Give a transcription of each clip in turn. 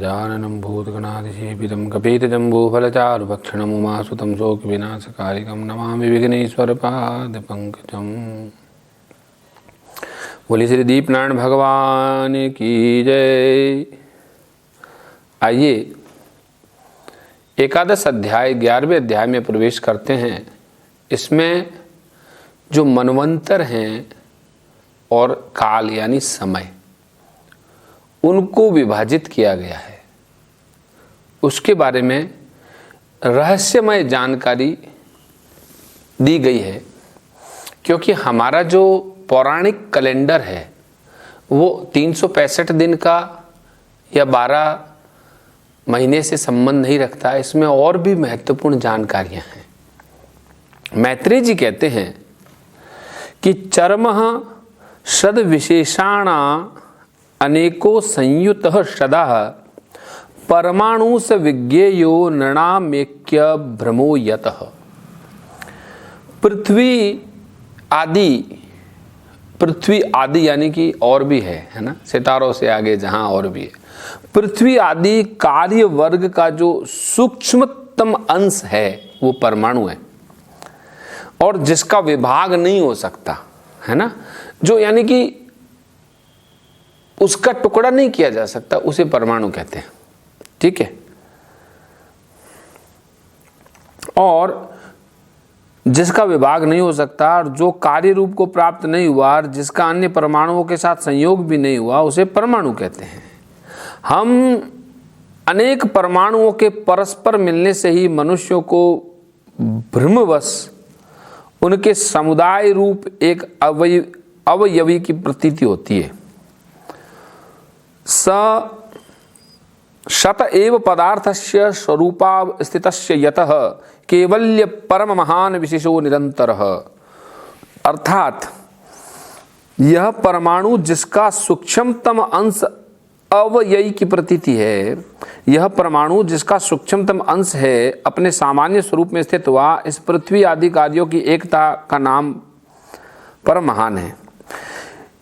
गजाननं भूतगणाधिसेवितं कपितजम्बूफलचारुभक्षणम् उमासुतं शोकविनाशकारिकं नमामि विघ्नेश्वरपादपङ्कजम्। बोली श्री दीपनारायण भगवान की जय। आइए एकादश अध्याय 11वें अध्याय में प्रवेश करते हैं। इसमें जो मनवंतर हैं और काल यानी समय, उनको विभाजित किया गया है, उसके बारे में रहस्यमय जानकारी दी गई है। क्योंकि हमारा जो पौराणिक कैलेंडर है वो 365 दिन का या 12 महीने से संबंध नहीं रखता है। इसमें और भी महत्वपूर्ण जानकारियां हैं। मैत्रेय जी कहते हैं कि चर्मः षद विशेषाण अनेको संयुतः शदः परमाणु स विज्ञेयो नृणामेक्य भ्रमो यतः। पृथ्वी आदि यानी कि और भी है ना, सितारों से आगे जहां और भी है। पृथ्वी आदि कार्य वर्ग का जो सूक्ष्मतम अंश है वो परमाणु है, और जिसका विभाग नहीं हो सकता है ना, जो यानी कि उसका टुकड़ा नहीं किया जा सकता, उसे परमाणु कहते हैं। ठीक है। और जिसका विभाग नहीं हो सकता और जो कार्य रूप को प्राप्त नहीं हुआ और जिसका अन्य परमाणुओं के साथ संयोग भी नहीं हुआ, उसे परमाणु कहते हैं। हम अनेक परमाणुओं के परस्पर मिलने से ही मनुष्यों को भ्रमवश उनके समुदाय रूप एक अवयवी की प्रतीति होती है। शत एव पदार्थस्य स्वरूपावस्थितस्य यतः केवल्य परम महान विशेषो निरंतरः। अर्थात यह परमाणु जिसका सूक्ष्मतम अंश अवयवी की प्रतीति है, यह परमाणु जिसका सूक्ष्मतम अंश है, अपने सामान्य स्वरूप में स्थित हुआ इस पृथ्वी आदि कार्यों की एकता का नाम परम महान है।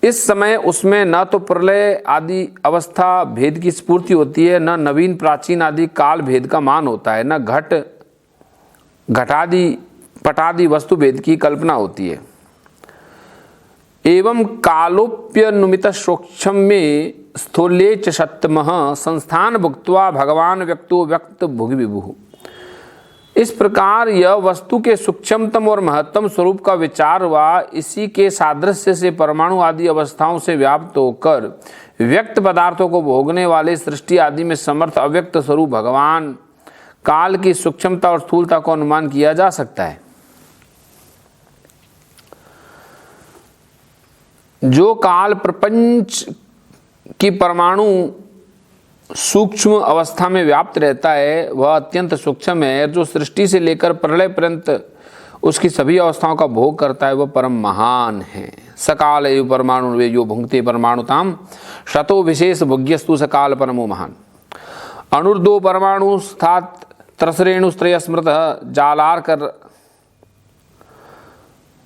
इस समय उसमें न तो प्रलय आदि अवस्था भेद की स्फूर्ति होती है, न नवीन प्राचीन आदि काल भेद का मान होता है, न घटादि पटादि वस्तु भेद की कल्पना होती है। एवं कालोप्यनुमित सूक्ष्म में स्थूले च सत्तमः संस्थान भुक्त्वा भगवान व्यक्तो व्यक्त भुग विभु। इस प्रकार यह वस्तु के सूक्ष्मतम और महत्तम स्वरूप का विचार हुआ। इसी के सादृश्य से परमाणु आदि अवस्थाओं से व्याप्त होकर व्यक्त पदार्थों को भोगने वाले सृष्टि आदि में समर्थ अव्यक्त स्वरूप भगवान काल की सूक्ष्मता और स्थूलता को अनुमान किया जा सकता है। जो काल प्रपंच की परमाणु सूक्ष्म अवस्था में व्याप्त रहता है वह अत्यंत सूक्ष्म है। जो सृष्टि से लेकर प्रलय पर्यंत उसकी सभी अवस्थाओं का भोग करता है वह परम महान है। सकाल एव परमाणु वे यो भुंक्ते परमाणुताम शतो विशेष भुग्यस्तु सकाल परमो महान। अणुर्दो परमाणु स्थात त्रसरेणुस्त्रय स्मृत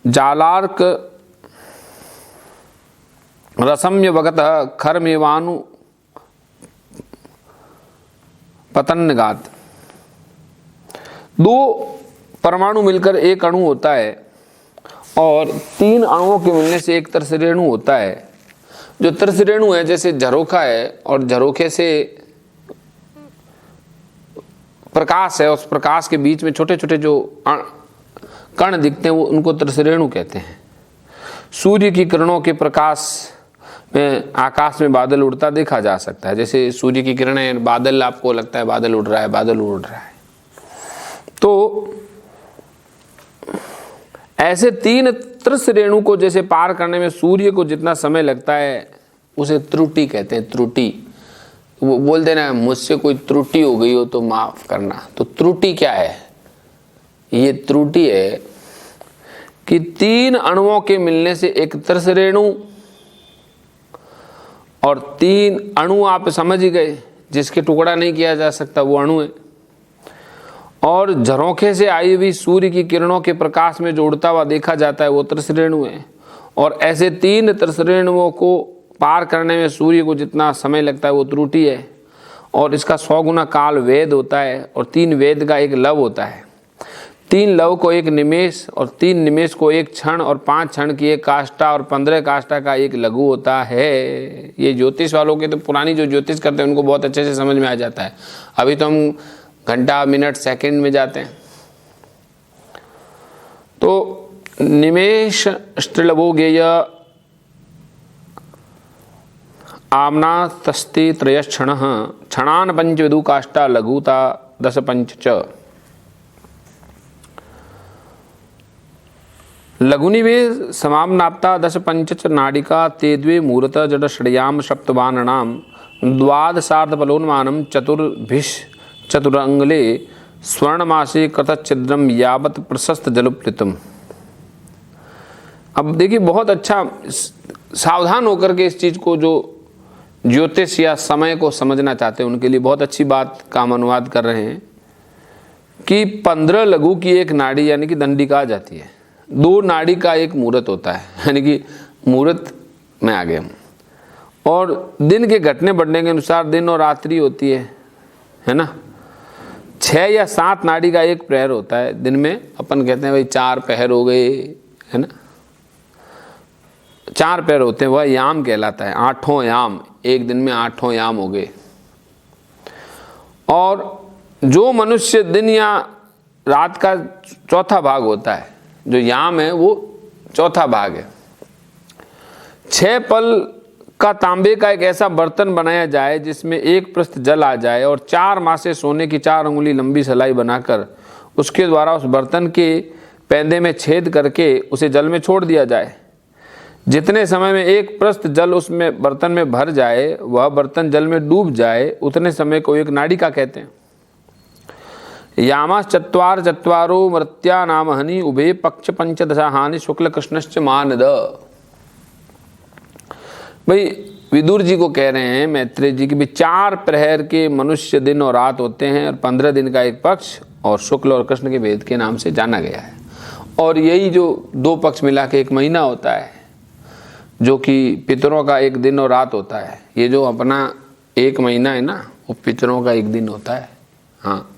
जालार्क रसम्य वगत खरमेवानु पतन्नगात। दो परमाणु मिलकर एक अणु होता है और 3 अणुओं के मिलने से एक तरसरेणु होता है। जो तरसरेणु है जैसे झरोखा है और झरोखे से प्रकाश है, उस प्रकाश के बीच में छोटे छोटे जो कण दिखते हैं वो उनको तरसरेणु कहते हैं। सूर्य की किरणों के प्रकाश में आकाश में बादल उड़ता देखा जा सकता है। जैसे सूर्य की किरणें, बादल, आपको लगता है बादल उड़ रहा है, बादल उड़ रहा है। तो ऐसे 3 तरसरेणु को जैसे पार करने में सूर्य को जितना समय लगता है उसे त्रुटि कहते हैं। त्रुटि वो बोल देना मुझसे कोई त्रुटि हो गई हो तो माफ करना। तो त्रुटि क्या है? ये त्रुटि है कि 3 अणुओं के मिलने से एक तरसरेणु, और 3 अणु आप समझ ही गए, जिसके टुकड़ा नहीं किया जा सकता वो अणु है। और झरोखे से आई हुई सूर्य की किरणों के प्रकाश में जो उड़ता हुआ देखा जाता है वो तरसरेणु है। और ऐसे 3 तरसरेणुओं को पार करने में सूर्य को जितना समय लगता है वो त्रुटि है। और इसका 100 गुना काल वेद होता है और 3 वेद का एक लव होता है। 3 लव को एक निमेष और 3 निमेष को एक क्षण और 5 क्षण की एक काष्ठा और 15 काष्ठा का एक लघु होता है। ये ज्योतिष वालों के तो पुरानी जो ज्योतिष करते हैं उनको बहुत अच्छे से समझ में आ जाता है। अभी तो हम घंटा मिनट सेकंड में जाते हैं। तो निमेष स्त्रीलवो गेय आमना तस्ति त्रयक्षण क्षणान पंच विदु काष्ठा लघुता 10 पंच च लघुनि वे समाम्नाप्ता 10 पंच च नाडिका ते द्वे मूर्त जड षड्याम सप्तवाननाम द्वादशार्धफलोन्मानं चतुर्भिष चतुरंगले स्वर्णमासे कृतच्छिद्रम यावत् प्रशस्त जलुप्लितम। अब देखिए, बहुत अच्छा सावधान होकर के इस चीज को जो ज्योतिष या समय को समझना चाहते हैं उनके लिए बहुत अच्छी बात का हम अनुवाद कर रहे हैं कि 15 लघु की एक नाड़ी यानी कि दंडिका आ जाती है। 2 नाड़ी का एक मुहूर्त होता है, यानी कि मुहूर्त में आ गए हम। और दिन के घटने बढ़ने के अनुसार दिन और रात्रि होती है ना। 6 या 7 नाड़ी का एक प्रहर होता है दिन में। अपन कहते हैं भाई 4 पहर हो गए, है ना। 4 पैर होते हैं, वह याम कहलाता है। 8 याम, एक दिन में 8 याम हो गए। और जो मनुष्य दिन या रात का चौथा भाग होता है, जो याम है वो चौथा भाग है। 6 पल का तांबे का एक ऐसा बर्तन बनाया जाए जिसमें 1 पृष्ठ जल आ जाए और 4 मासे सोने की 4 अंगुली लंबी सलाई बनाकर उसके द्वारा उस बर्तन के पैंदे में छेद करके उसे जल में छोड़ दिया जाए। जितने समय में 1 पृष्ठ जल उसमें बर्तन में भर जाए, वह बर्तन जल में डूब जाए, उतने समय को एक नाडिका कहते हैं। यामास चत्वार चत्वारो मृत्या नाम हनि उभे पक्ष पंचदशा हानि शुक्ल कृष्णश्च मानद। भाई विदुर जी को कह रहे हैं मैत्रेय जी की भी 4 प्रहर के मनुष्य दिन और रात होते हैं और 15 दिन का एक पक्ष और शुक्ल और कृष्ण के भेद के नाम से जाना गया है। और यही जो 2 पक्ष मिला के एक महीना होता है, जो कि पितरों का एक दिन और रात होता है। ये जो अपना एक महीना है ना, वो पितरों का एक दिन होता है। हाँ,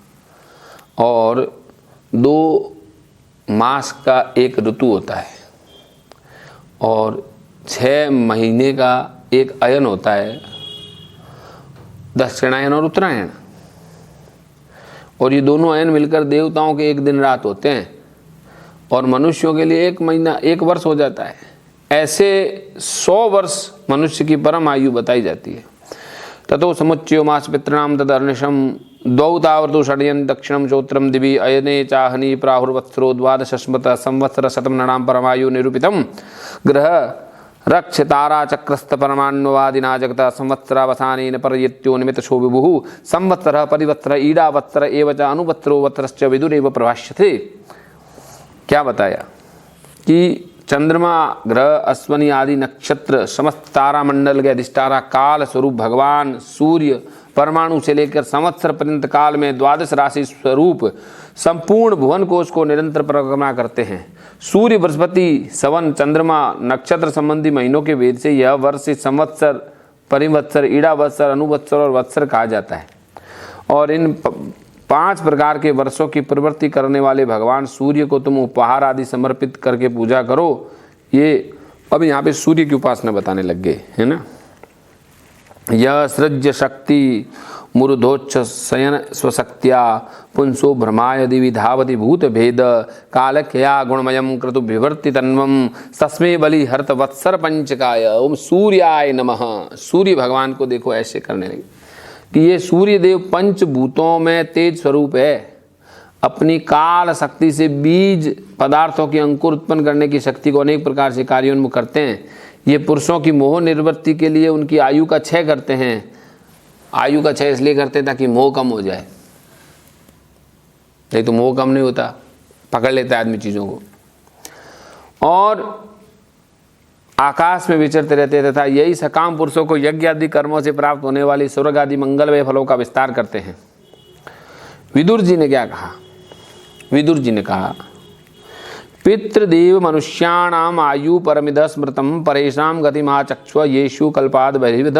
और 2 मास का एक ऋतु होता है और 6 महीने का एक अयन होता है, दक्षिणायन और उत्तरायण। और ये दोनों अयन मिलकर देवताओं के एक दिन रात होते हैं और मनुष्यों के लिए 1 महीना 1 वर्ष हो जाता है। ऐसे 100 वर्ष मनुष्य की परम आयु बताई जाती है। ततो समुच्चयो मास पितृणाम तदर्निशम 2 तावर्तु षड्यन दक्षिणम चोत्रम दिवि अयने चाहनी प्राहुर्वत्सरो 12 संवत्सर शतम नणाम परमायु निरूपितम ग्रह रक्ष तारा चक्रस्त परमाण्वादिना जगत संवत्सरावसानेन परयत्यो निमित्त शो विभुः संवत्सरः परिवत्सर ईडावत्सर एव च अनुवत्सरो वत्सरश्च विदुरेव प्रभाष्यते। क्या बताया कि चंद्रमा, ग्रह, अश्वनी आदि नक्षत्र, समस्त तारामंडल के अधिष्ठाता काल स्वरूप भगवान सूर्य परमाणु से लेकर संवत्सर पर्यंत काल में 12 राशि स्वरूप संपूर्ण भुवन कोश को निरंतर परिक्रमा करते हैं। सूर्य, बृहस्पति, सवन, चंद्रमा, नक्षत्र संबंधी महीनों के भेद से यह वर्ष संवत्सर, परिवत्सर, ईडावत्सर, अनुवत्सर और वत्सर कहा जाता है। और इन 5 प्रकार के वर्षों की प्रवृत्ति करने वाले भगवान सूर्य को तुम उपहार आदि समर्पित करके पूजा करो। ये अब यहाँ पे सूर्य की उपासना बताने लग गए, है ना। यह सृज्य शक्ति मुरुधोच्छ शयन स्वशक्त्या पुंसो भ्रमायदि विधावति भूत भेद कालक्या गुणमयम क्रतु विवर्ति तन्वम तस्मे बलि हर्त वत्सर पंचकाय ओम सूर्याय नमः। सूर्य भगवान को देखो ऐसे करने लगे कि ये सूर्य देव पंचभूतों में तेज स्वरूप है। अपनी काल शक्ति से बीज पदार्थों की अंकुर उत्पन्न करने की शक्ति को अनेक प्रकार से कार्योन्मुख करते हैं। ये पुरुषों की मोह निवृत्ति के लिए उनकी आयु का क्षय करते हैं। आयु का क्षय इसलिए करते हैं ताकि मोह कम हो जाए, नहीं तो मोह कम नहीं होता, पकड़ लेता है आदमी चीज़ों को। और आकाश में विचरते रहते तथा यही सकाम पुरुषों को यज्ञ आदि कर्मों से प्राप्त होने वाली स्वर्ग आदि मंगलमय फलों का विस्तार करते हैं। विदुर जी ने क्या कहा? विदुर जी ने कहा पितृदेव मनुष्याणाम आयु परमिद स्मृतम परेशान गतिमाचक्ष्व येषु कल्पाद बहिर्विद।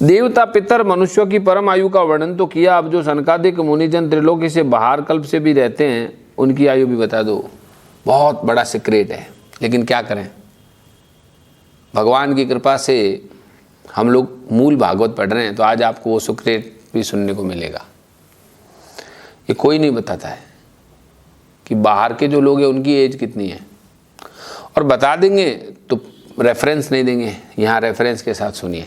देवता पितर मनुष्यों की परम आयु का वर्णन तो किया, अब जो सनकादिक मुनिजन त्रिलोकी से बाहर कल्प से भी रहते हैं उनकी आयु भी बता दो। बहुत बड़ा सीक्रेट है, लेकिन क्या करें, भगवान की कृपा से हम लोग मूल भागवत पढ़ रहे हैं तो आज आपको वो सीक्रेट भी सुनने को मिलेगा। ये कोई नहीं बताता है कि बाहर के जो लोग हैं उनकी एज कितनी है, और बता देंगे तो रेफरेंस नहीं देंगे। यहाँ रेफरेंस के साथ सुनिए।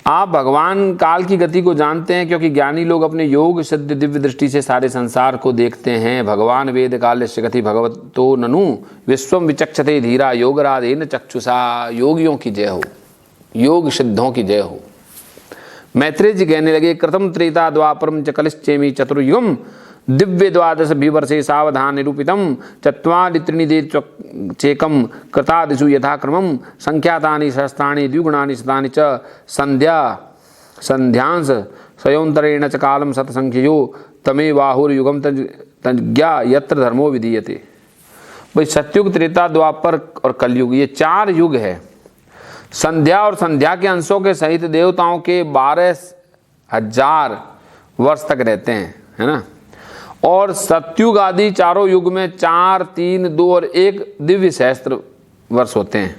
आप भगवान काल की गति को जानते हैं क्योंकि ज्ञानी लोग अपने योग सिद्ध दिव्य दृष्टि से सारे संसार को देखते हैं। भगवान वेद काल्यस्य गति भगवतो ननु विश्वम विचक्षते धीरा योगराधेन चक्षुषा। योगियों की जय हो, योग सिद्धों की जय हो। मैत्रेय जी कहने लगे, कृतम त्रेता द्वापरम च कलिश्चेमी चतुर्युगम दिव्य द्वादश विवर्षे सावधान निरूपितम चत्वारि त्रिनिदे चेकम कृतादिषु यथाक्रमम संख्यातानि सहस्राणि द्विगुणानि शतानि च संध्यांश स्वयंतरेण च कालम शतसंख्ययो तमेवाहुर्युगम तज्ञा यत्र धर्मो विधीयते। भाई सतयुग, त्रेता, द्वापर और कलयुग, ये 4 युग है। संध्या और संध्या के अंशों के सहित देवताओं के 12,000 वर्ष तक रहते हैं, है ना। और सतयुग आदि चारों युग में 4, 3, 2 और 1 दिव्य सहस्त्र वर्ष होते हैं।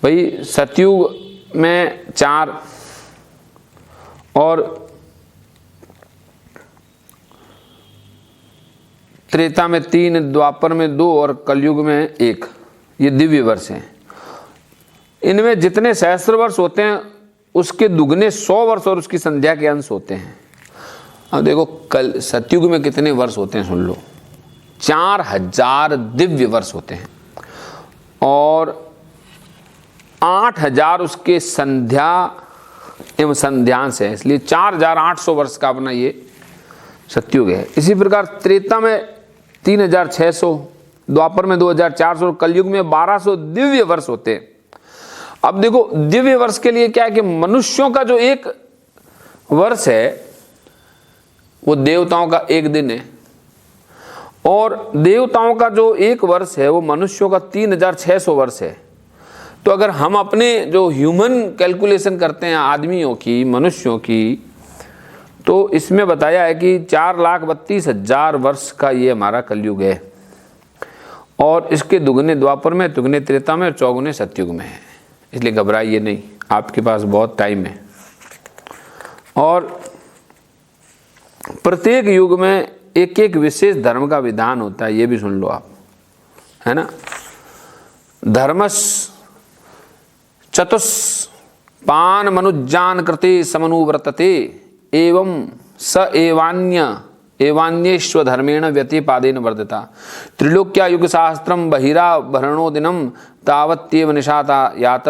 भाई सतयुग में 4 और त्रेता में 3, द्वापर में 2 और कलयुग में 1, ये दिव्य वर्ष हैं। इनमें जितने सहस्त्र वर्ष होते हैं उसके दुगने 100 वर्ष और उसकी संध्या के अंश होते हैं। अब देखो कल सतयुग में कितने वर्ष होते हैं सुन लो, 4000 दिव्य वर्ष होते हैं और 8000 उसके संध्या एवं संध्यांश है, इसलिए 4800 वर्ष का अपना ये सतयुग है। इसी प्रकार त्रेता में 3600, द्वापर में 2400 और कलयुग में 1200 दिव्य वर्ष होते हैं। अब देखो दिव्य वर्ष के लिए क्या है कि मनुष्यों का जो एक वर्ष है वो देवताओं का 1 दिन है, और देवताओं का जो 1 वर्ष है वो मनुष्यों का 3600 वर्ष है। तो अगर हम अपने जो ह्यूमन कैलकुलेशन करते हैं आदमियों की, मनुष्यों की, तो इसमें बताया है कि 4,32,000 वर्ष का ये हमारा कलयुग है, और इसके दुगने द्वापर में, दुगने त्रेता में और चौगुने सतयुग में है। इसलिए घबराइए नहीं, आपके पास बहुत टाइम है। और प्रत्येक युग में एक एक विशेष धर्म का विधान होता है, ये भी सुन लो आप, है ना। धर्मस चतुष्पान मनुजान कृते समनुव्रतते एवं स एवान्येश्व धर्मेण व्यतिपादेन वर्धिता। त्रिलोक्या युग शास्त्रम बहिरा भरणो दिनम तावत्येव निशाता यात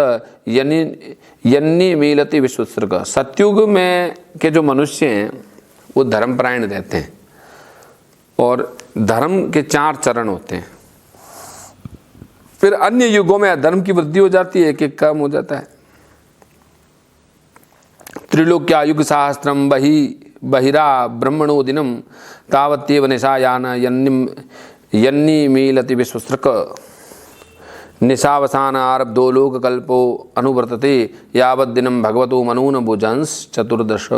यन्नी मीलति विश्वसृग। सतयुग में के जो मनुष्य हैं वो धर्मपरायण रहते हैं, और धर्म के 4 चरण होते हैं। फिर अन्य युगों में अधर्म की वृद्धि हो जाती है, एक कम हो जाता है। त्रिलोक्या युग सहस्त्रम बहिरा ब्रह्मणो दिनम तावत्येव निशायान यन्नी मीलति विश्वसृक। निशावसान आरब्धो लोक कल्पो अनुवर्तते यावत् दिनम भगवतो मनून भुजंस चतुर्दश।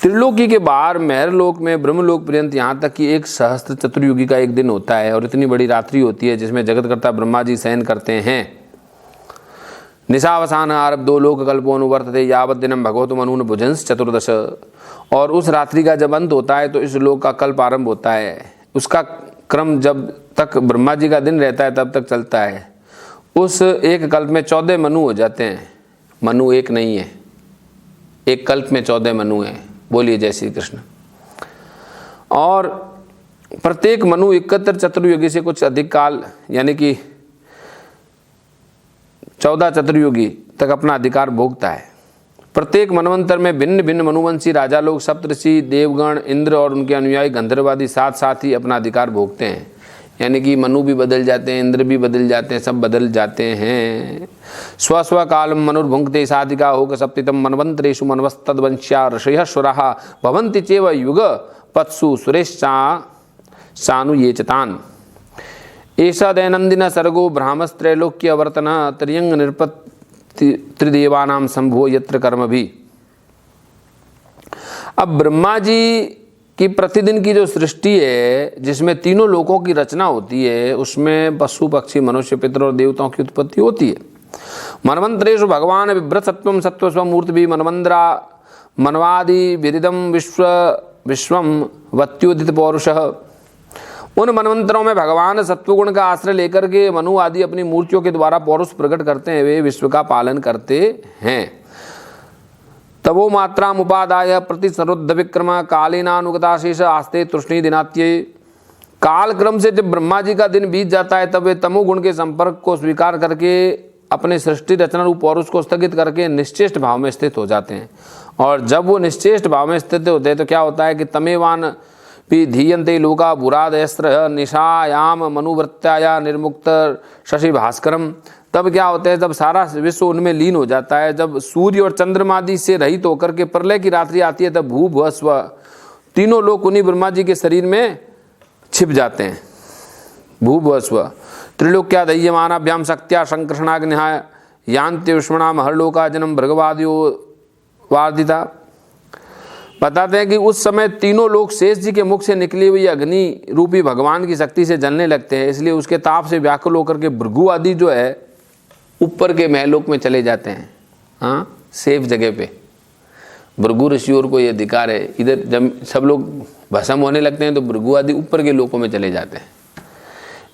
त्रिलोकी के बाहर महरलोक में ब्रह्मलोक पर्यंत यहाँ तक कि 1 सहस्त्र चतुर्युगी का 1 दिन होता है, और इतनी बड़ी रात्रि होती है जिसमें जगतकर्ता ब्रह्मा जी शयन करते हैं। निशावसान आरब्धो लोक कल्पो अनुवर्तते यावत् दिनम भगवतो मनून भुजंस चतुर्दश। और उस रात्रि का जब अंत होता है तो इस लोक का कल्प आरंभ होता है। उसका क्रम जब तक ब्रह्मा जी का दिन रहता है तब तक चलता है। उस एक कल्प में 14 मनु हो जाते हैं। मनु एक नहीं है, एक कल्प में 14 मनु हैं। बोलिए जय श्री कृष्ण। और प्रत्येक मनु 71 चतुर्युगी से कुछ अधिक काल यानी कि 14 चतुर्युगी तक अपना अधिकार भोगता है। प्रत्येक मनवंतर में भिन्न भिन्न मनुवंशी राजा लोग, सप्तऋषि, देवगण, इंद्र और उनके अनुयायी गंधर्वादी साथ साथ ही अपना अधिकार भोगते हैं। यानी कि मनु भी बदल जाते हैं, इंद्र भी बदल जाते हैं, सब बदल जाते हैं। स्व स्व कालम मनुर्भुंक्ते साधिका होक सप्तितम मनवंतरेषु मनवस्तद्वंश्या ऋषयः सुराः भवन्ति चेव युग पत्सु सुरेश्चा सानु ये चतान। ऐसा दैनंदिन सर्गो ब्राह्मस्त्रैलोक्य वर्तन त्रियंग त्रिदेवानाम संभो यत्र कर्म भी। अब ब्रह्मा जी की प्रतिदिन की जो सृष्टि है, जिसमें तीनों लोकों की रचना होती है, उसमें पशु पक्षी मनुष्य पितर और देवताओं की उत्पत्ति होती है। मनवंतरेषु भगवान बिभ्रत सत्वम सत्व स्वमूर्ति भी मनवंद्रा मनवादि विदिदम विश्वम वत्योदित पौरुषः। उन मनवंतरों में भगवान सत्वगुण का आश्रय लेकर के मनु आदि अपनी मूर्तियों के द्वारा पौरुष प्रकट करते हैं, वे विश्व का पालन करते हैं। तवो मात्रा उपादाय प्रति सरुद्ध विक्रम कालीनानुगताशेष आस्ते तृष्णि दिनात्ये। काल क्रम से जब ब्रह्मा जी का दिन बीत जाता है, तब वे तमोगुण के संपर्क को स्वीकार करके अपने सृष्टि रचना रूप पौरुष को स्थगित करके निश्चेष्ट भाव में स्थित हो जाते हैं। और जब वो निश्चेष्ट भाव में स्थित होते हैं तो क्या होता है कि तमेवान भी धीयन्ते लोका बुरादयस्त्र निशायाम मनुवृत्त्याया निर्मुक्त शशि भास्करम। तब क्या होता है, जब सारा विश्व उनमें लीन हो जाता है, जब सूर्य और चंद्रमादि से रहित होकर के प्रलय की रात्रि आती है, तब भू भुव स्व तीनों लोग उन्हीं ब्रह्मा जी के शरीर में छिप जाते हैं। भू भुव स्व त्रिलोक्या दह्यमानाभ्याम शक्त्या संकृष्णाग्निहाय यान्ति विष्मणा महर्लोका जन्म भृगवादियो वार्दिता। बताते हैं कि उस समय तीनों लोग शेष जी के मुख से निकली हुई अग्नि रूपी भगवान की शक्ति से जलने लगते हैं, इसलिए उसके ताप से व्याकुल होकर के भृगु आदि जो है ऊपर के महलोक में चले जाते हैं। हाँ, सेफ जगह पे भृगु ऋषि और को ये अधिकार है। इधर जब सब लोग भस्म होने लगते हैं तो भृगु आदि ऊपर के लोकों में चले जाते हैं।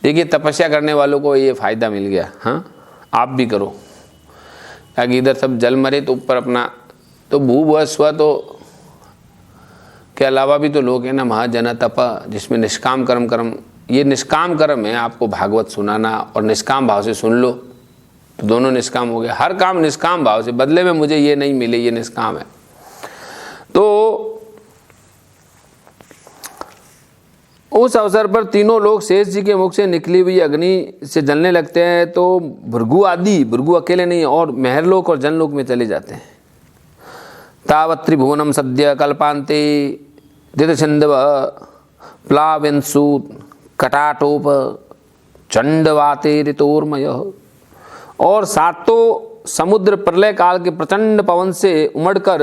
देखिए, तपस्या करने वालों को ये फायदा मिल गया। हाँ, आप भी करो, ताकि इधर सब जल मरे तो ऊपर अपना। तो भू भुव स्व तो के अलावा भी तो लोग हैं ना, महाजन तप, जिसमें निष्काम कर्म ये निष्काम कर्म है, आपको भागवत सुनाना और निष्काम भाव से सुन लो तो दोनों निष्काम हो गया। हर काम निष्काम भाव से, बदले में मुझे ये नहीं मिले, ये निष्काम है। तो उस अवसर पर तीनों लोग शेष जी के मुख से निकली हुई अग्नि से जलने लगते हैं। तो भृगु आदि, भृगु अकेले नहीं और महरलोक और जनलोक में चले जाते हैं। तावत् त्रिभुवनम सद्य कल्पान्ते दितछन्दव प्लावंसु कटाटोप चंडवाते ऋतोर्मय। और सातों समुद्र प्रलय काल के प्रचंड पवन से उमड़कर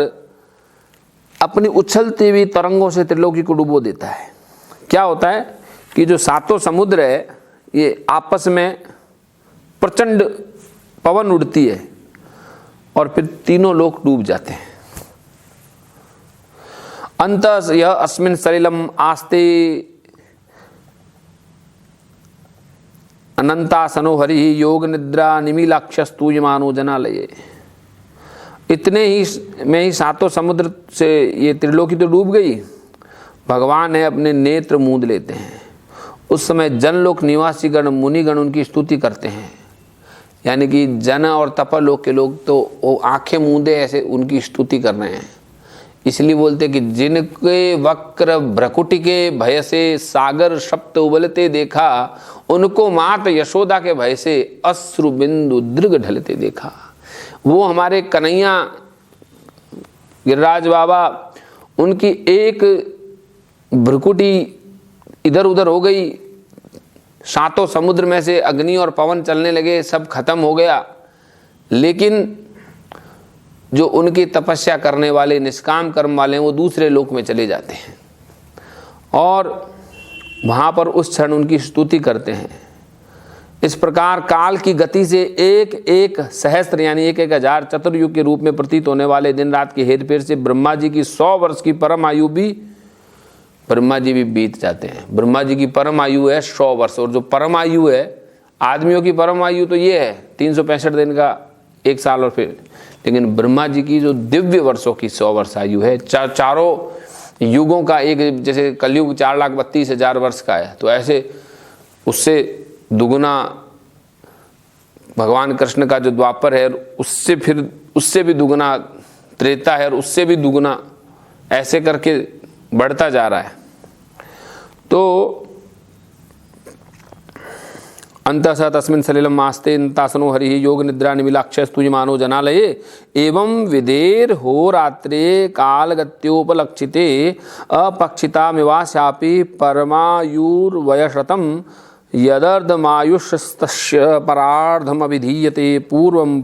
अपनी उछलती हुई तरंगों से त्रिलोकी को डुबो देता है। क्या होता है कि जो सातों समुद्र है, ये आपस में प्रचंड पवन उड़ती है और फिर तीनों लोग डूब जाते हैं। अंतः यह अस्मिन् सलिलम आस्ते अनंतासनो हरि योग निद्रा निमीलाक्षस्तूयमानो जनालये। इतने ही में ही सातों समुद्र से ये त्रिलोकी तो डूब गई। भगवान है अपने नेत्र मूंद लेते हैं। उस समय जनलोक निवासी गण मुनिगण उनकी स्तुति करते हैं। यानी कि जन और तपलोक के लोग तो वो आंखें मूंदे ऐसे उनकी स्तुति कर रहे हैं। इसलिए बोलते कि जिनके वक्र भ्रकुटी के भय से सागर सप्त उबलते देखा, उनको मात यशोदा के भय से अश्रु बिंदु दृग ढलते देखा। वो हमारे कन्हैया गिरिराज बाबा, उनकी एक भ्रकुटी इधर उधर हो गई, सातों समुद्र में से अग्नि और पवन चलने लगे, सब खत्म हो गया। लेकिन जो उनकी तपस्या करने वाले निष्काम कर्म वाले हैं, वो दूसरे लोक में चले जाते हैं और वहाँ पर उस क्षण उनकी स्तुति करते हैं। इस प्रकार काल की गति से एक एक सहस्त्र यानी एक एक हजार चतुर्युग के रूप में प्रतीत होने वाले दिन रात की हेरफेर से ब्रह्मा जी की 100 वर्ष की परम आयु भी ब्रह्मा जी भी बीत जाते हैं। ब्रह्मा जी की परम आयु है 100 वर्ष, और जो परम आयु है आदमियों की परम आयु तो ये है 365 दिन का 1 साल और फिर, लेकिन ब्रह्मा जी की जो दिव्य वर्षों की 100 वर्ष आयु है, चारों युगों का एक, जैसे कलयुग 4,32,000 वर्ष का है, तो ऐसे उससे दुगुना भगवान कृष्ण का जो द्वापर है, उससे फिर उससे भी दुगुना त्रेता है, और उससे भी दुगुना, ऐसे करके बढ़ता जा रहा है। तो अंतः तस्मिन् सलिलम आस्ते तासनो हरि योग निद्रा निमिलाक्षस्तुयमानो जनालये एवं विदेर हो रात्रे कालगत्योपलक्षिते अपक्षितामिवास्यापि परमायुर्वयशतम यदर्धमायुष्यस्तस्य परार्धमभिधीयते पूर्वं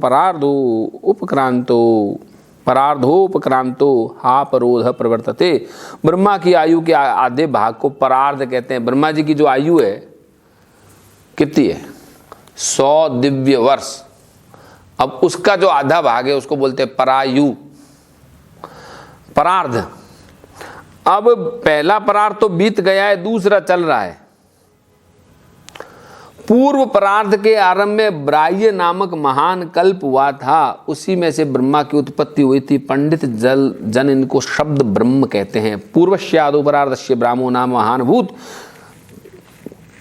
परार्धोपक्रांतो हापरोध प्रवर्तते। ब्रह्मा की आयु के आधे भाग को परार्ध कहते हैं। ब्रह्मा जी की जो आयु है कितनी है? 100 दिव्य वर्ष। अब उसका जो आधा भाग है उसको बोलते हैं परायु, परार्ध। अब पहला परार्ध तो बीत गया है, दूसरा चल रहा है। पूर्व परार्ध के आरंभ में ब्राह्य नामक महान कल्प हुआ था, उसी में से ब्रह्मा की उत्पत्ति हुई थी। पंडित जन इनको शब्द ब्रह्म कहते हैं। पूर्वस्यादो परार्धस्य ब्राह्मो नाम महानभूत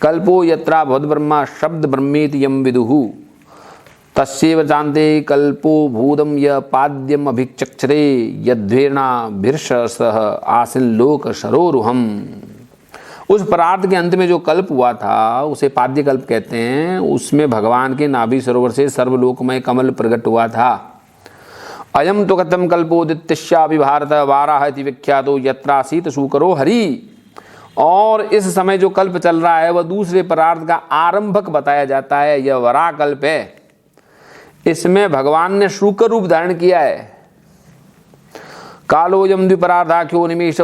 कल्पो यत्रा भवद ब्रह्मा शब्द ब्रह्मेति यम विदुहु तस्यैव जानते कल्पो भूदम य पाद्यम अभिचक्षरे यद्वेर्णा भिर्षसः आसिन लोक सरोरुहम। उस परार्ध के अंत में जो कल्प हुआ था उसे पाद्य कल्प कहते हैं। उसमें भगवान के नाभि सरोवर से सर्वलोकमय कमल प्रकट हुआ था। अयम तो कथम कल्पोदित्यश्यापि भारत वाराह इति विख्यातो यत्रासीत सूकरो हरि। और इस समय जो कल्प चल रहा है वह दूसरे परार्ध का आरंभक बताया जाता है। यह वराह कल्प है। इसमें भगवान ने शूकर रूप धारण किया है। कालोयम द्विपरार्धाख्यो निमेष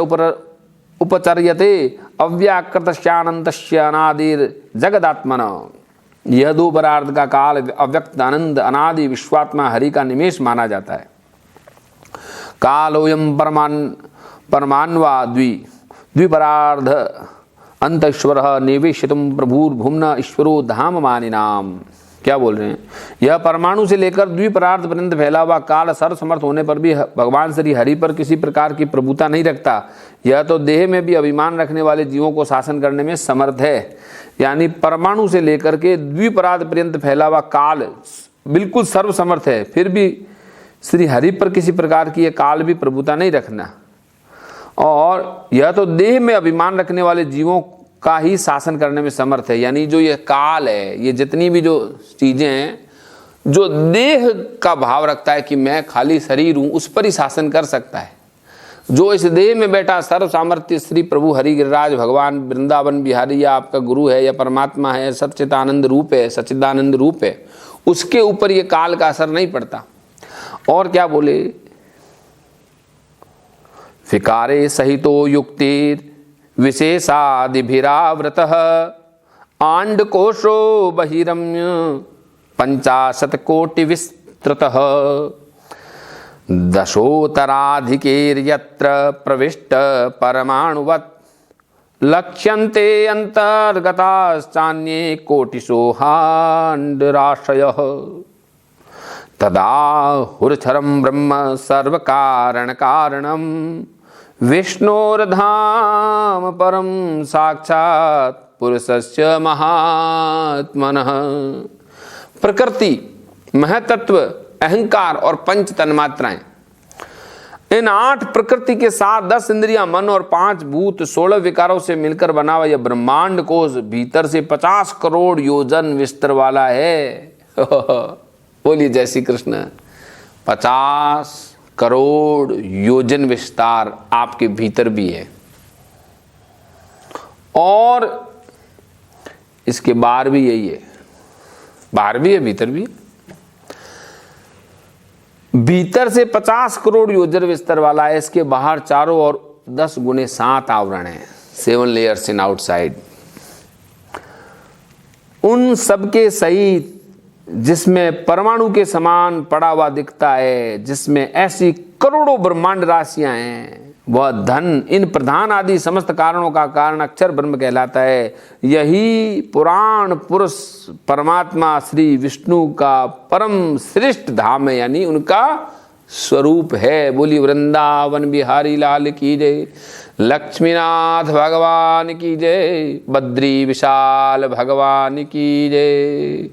उपचर्यते अव्याकृतस्यानंतस्य अनादिर जगदात्मन। यह दो परार्ध का काल अव्यक्त आनंद अनादि विश्वात्मा हरि का निमेष माना जाता है। कालोयम परमान्वा द्विपरार्ध अंतश्वर निवेशितुम प्रभुर्भुम्न ईश्वरो धाम मानिनाम। क्या बोल रहे हैं? यह परमाणु से लेकर द्विपरार्ध पर्यंत फैला हुआ काल सर्वसमर्थ होने पर भी भगवान श्री हरि पर किसी प्रकार की प्रभुता नहीं रखता। यह तो देह में भी अभिमान रखने वाले जीवों को शासन करने में समर्थ है। यानी परमाणु से लेकर के द्विपरार्ध पर्यंत फैला हुआ काल बिल्कुल सर्वसमर्थ है, फिर भी श्री हरि पर किसी प्रकार की यह काल भी प्रभुता नहीं रखना। और यह तो देह में अभिमान रखने वाले जीवों का ही शासन करने में समर्थ है। यानी जो ये काल है, ये जितनी भी जो चीजें हैं, जो देह का भाव रखता है कि मैं खाली शरीर हूं, उस पर ही शासन कर सकता है। जो इस देह में बैठा सर्व सामर्थ्य श्री प्रभु हरि गिरिराज भगवान वृंदावन बिहारी या आपका गुरु है या परमात्मा है, सच्चिदानंद रूप है, सच्चिदानंद रूप है, उसके ऊपर ये काल का असर नहीं पड़ता। और क्या बोले? फिकारे सहितो युक्तिर विशेषादिभिरावृतः आंडकोशो बहिरम्य 50 कोटि विस्तृतः दशोत्तराधिकेर्यत्र प्रविष्ट परमाणुवत् लक्ष्यन्ते अंतर्गताश्चान्ये कोटिशो हांडराशयः तदा हुरछरं ब्रह्म सर्वकारण कारणम् विष्णोर्धाम परम साक्षात पुरुषस्य महात्मनः। प्रकृति, महतत्व, अहंकार और पंच तन्मात्राएं, इन 8 प्रकृति के साथ 10 इंद्रियां, मन और 5 भूत, 16 विकारों से मिलकर बना हुआ यह ब्रह्मांड कोश भीतर से 50 करोड़ योजन विस्तर वाला है। बोलिए जय श्री कृष्ण। 50 करोड़ योजन विस्तार आपके भीतर भी है और इसके बाहर भी यही है। बाहर भी है, भीतर भी है। भीतर से 50 करोड़ योजन विस्तार वाला है। इसके बाहर चारों ओर 10 गुने 7 आवरण है, 7 लेयर्स इन आउटसाइड। उन सबके सहित जिसमें परमाणु के समान पड़ा हुआ दिखता है, जिसमें ऐसी करोड़ों ब्रह्मांड राशियां हैं, वह धन इन प्रधान आदि समस्त कारणों का कारण अक्षर ब्रह्म कहलाता है। यही पुराण पुरुष परमात्मा श्री विष्णु का परम श्रेष्ठ धाम है, यानी उनका स्वरूप है। बोली वृंदावन बिहारी लाल की जय, लक्ष्मीनाथ भगवान की जय, बद्री विशाल भगवान की जय।